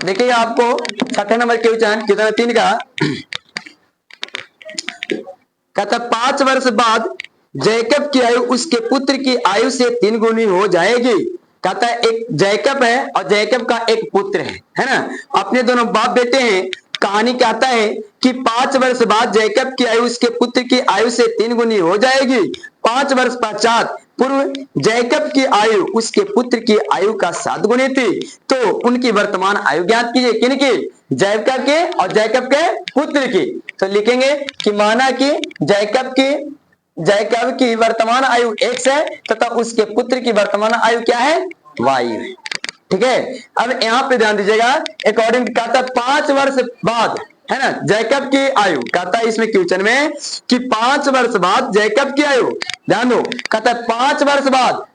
देखिए आपको छठे नंबर क्वेश्चन कितना 3 का कहता 5 वर्ष बाद जैकब की आयु उसके पुत्र की आयु से 3 गुनी हो जाएगी। कहता है एक जैकब है और जैकब का एक पुत्र है ना, अपने दोनों बाप बेटे हैं। कहानी कहता है कि 5 वर्ष बाद जैकब की आयु उसके पुत्र की आयु से 3 गुनी हो जाएगी। 5 वर्ष पश्चात पूर्व जैकब की आयु उसके पुत्र की आयु का 7 गुनी थी। तो उनकी वर्तमान आयु ज्ञात कीजिए। किनकी? जैकब के और जैकब के पुत्र की। तो लिखेंगे कि माना कि जैकब की वर्तमान आयु x है तथा उसके पुत्र की वर्तमान आयु क्या है? y है। ठीक है, अब यहां पे ध्यान दीजिएगा। अकॉर्डिंग कहता 5 वर्ष बाद है ना जैकब की आयु, कहता है इसमें क्वेश्चन में कि 5 वर्ष बाद जैकब की आयु, ध्यान दो, कहता है 5 वर्ष बाद।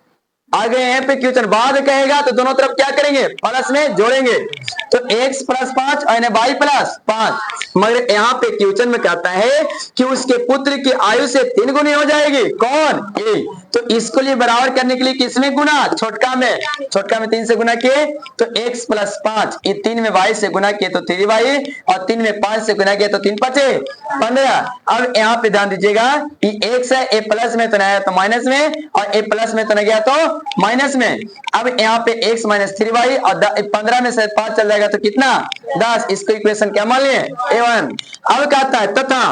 आगे यहाँ पे क्वेश्चन बाद कहेगा तो दोनों तरफ क्या करेंगे? प्लस में जोड़ेंगे। तो x प्लस 5 और y प्लस 5। मगर यहाँ पे क्वेश्चन में कहता है कि उसके पुत्र की आयु से 3 गुनी हो जाएगी। कौन? ए। तो इसको लिए बराबर करने के लिए किसमें गुना? छोटका में 3 से गुना किए तो x प्लस 5, ये 3 में y से गुना किए तो 3y और 3 में 5 से गुना किए तो 3 5 15। अब यहाँ पे ध्यान दीजिएगा कि x है, a प्लस में तो नहीं आया तो माइनस में, और a प्लस में तो नहीं गया तो माइनस में। अब यहाँ पे x माइनस 3y और 15 में से 5 चल जाएगा तो कितना? 10। इसको इक्वेशन क्या मान लिए? a1। अब कहता है तथा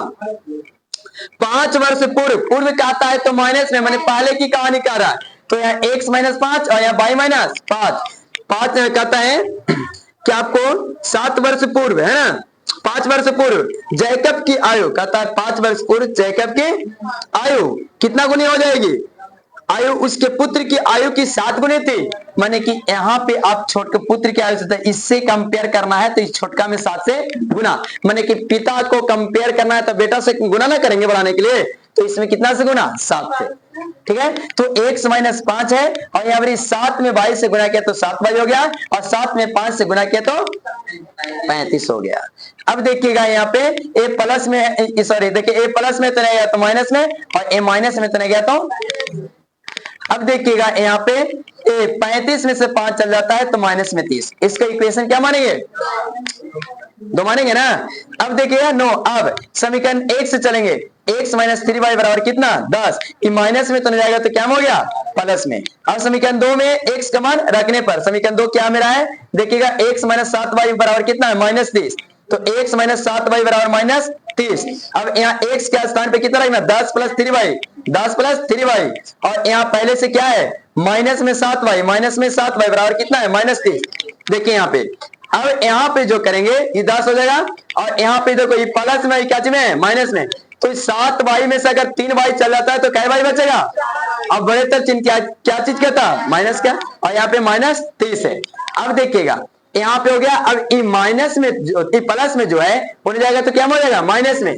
5 वर्ष पूर्व कहता है तो माइनस में, मैंने पहले की कहानी कह रहा है। तो यहाँ x माइनस 5 और यहाँ y माइनस 5 कहता है कि आपको 7 वर्ष पूर्व है ना, 5 वर्ष पूर्व जैकब की आयु, कहता है 5 वर्ष पूर्व जैकब की आयु कितना गुनी हो जाएगी? आयु उसके पुत्र की आयु की 7 गुनी थी। माने कि यहाँ पे आप छोटे पुत्र की आयु से इससे कंपेयर करना है तो इस छोटका में 7 से गुना, माने कि पिता को कंपेयर करना है तो बेटा से गुना ना करेंगे बढ़ाने के लिए, तो इसमें कितना से गुना? 7 से। ठीक है, तो x माइनस 5 है और यहाँ पर 7 में 22 से गुना किया तो 7y हो गया और 7 में 5 से गुना किया तो 35 हो गया। अब देखिएगा यहाँ पे a प्लस में, सॉरी देखिए a प्लस में तो नहीं गया तो माइनस में, और a माइनस में तो नहीं गया तो। अब देखिएगा यहाँ पे 35 में से 5 चल जाता है तो माइनस में 30। इसका इक्वेशन क्या मानेंगे? 2 मानेंगे ना। अब देखिएगा 9। अब समीकरण 1 से चलेंगे, x माइनस 3y बराबर कितना? 10। ये माइनस में तो नहीं जाएगा तो क्या हो गया? प्लस में। अब समीकरण 2 में x का मान रखने पर समीकरण 2 क्या मेरा है? देखिएगा x माइनस 7y बराबर कितना है? माइनस 30। तो x माइनस 7y बराबर माइनस 30। अब यहाँ x के स्थान पे कितना रखना? 10 प्लस 3y, 10 प्लस 3y, और यहाँ पहले से क्या है? माइनस में 7y, माइनस में 7y बराबर कितना है? माइनस 30। देखिए यहाँ पे, अब यहाँ पे जो करेंगे ये 10 हो जाएगा, और यहाँ पे देखो ये प्लस में क्या चीज में? माइनस में। तो 7y में से अगर 3y चल जाता है तो क्या y बचेगा? अब बड़े तर चिन्ह क्या चीज का था? माइनस का, और यहाँ पे माइनस 30 है। अब देखिएगा यहाँ पे हो गया। अब ये माइनस में जो प्लस में जो है हो जाएगा तो क्या हो जाएगा? माइनस में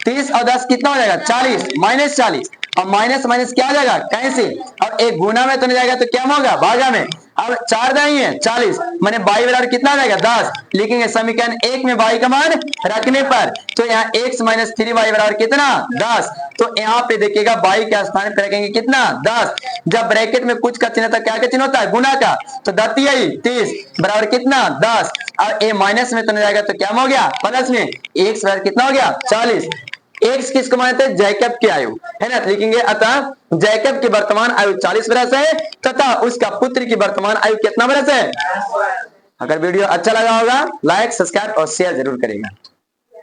30 और 10 कितना हो जाएगा? 40, माइनस 40, और माइनस माइनस क्या हो जाएगा? कैंसिल, और एक गुना में तो नहीं जाएगा तो क्या होगा? भागा में। अब 4 दाई है 40, मैंने y बराबर कितना आ जाएगा? 10। लिखेंगे समीकरण 1 में y का मान रखने पर, तो यहाँ x माइनस 3y बराबर कितना? 10। तो यहाँ पे देखिएगा y के स्थान पर रखेंगे कितना? 10। जब ब्रैकेट में कुछ का चिन्ह था, क्या का चिन्ह होता है? गुना का, तो 30 बराबर कितना? 10। और a माइनस में तो नहीं जाएगा तो क्या हो गया? प्लस में। x बराबर कितना हो गया? 40। x किसको मानते हैं? जैकब की आयु, है ना। लिखेंगे अतः जैकब की वर्तमान आयु 40 वर्ष है तथा उसका पुत्र की वर्तमान आयु कितना वर्ष है? अगर वीडियो अच्छा लगा होगा लाइक, सब्सक्राइब और शेयर जरूर करेगा।